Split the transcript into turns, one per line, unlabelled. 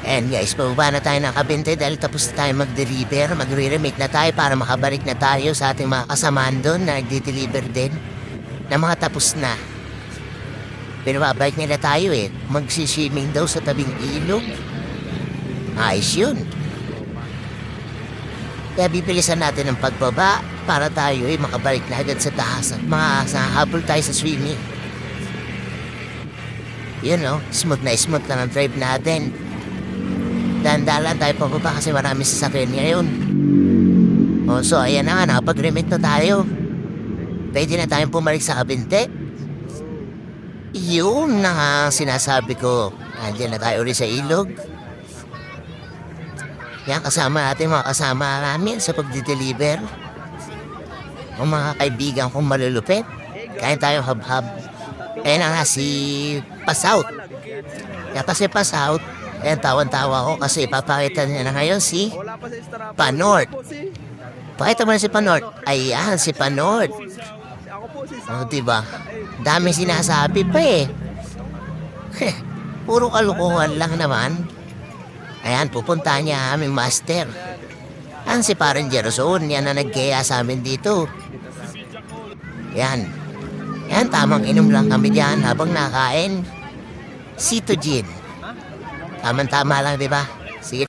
And guys, bababa na tayo ng kabinte dahil tapos na tayo mag-deliver. Magre-remake na tayo para makabalik na tayo sa ating mga kasamaan doon na nagde-deliver din. Na mga tapos na. Pero babalik nila tayo eh. Magsiswimming daw sa tabing ilog. Ayos yun. Kaya bibilisan natin ang pagbaba para tayo ay makabalik na agad sa taas at makahabol tayo sa swimming. Yun o, smooth lang ang drive natin. Dandalan tayo pababa kasi marami sasakyan ngayon. O so ayan na nga, nakapag-remit na tayo. Pwede na tayong pumalik sa kabinte. Yun na nga sinasabi ko. Andiyan na tayo ulit sa ilog. Yan, kasama natin mga kasama namin sa pagdi-deliver. Ang mga kaibigan kong malulupit. Kain tayo hab-hab. Ayan na nga si Pasout. Kaya pa si Pasout, ayan tawan-tawa ko kasi ipapakita niya na ngayon si Panort. Pakita mo na si Panort. Ayan, si Panort. O, diba? Dami sinasabi pa eh. Puro kalukuhan lang naman. Ayan, pupunta niya aming master. Ang si Parang Jerason, yan na nagkaya sa amin dito. Yan. Yan, tamang inom lang kami dyan habang nakain. Cetogin. Tama-tama lang, di ba?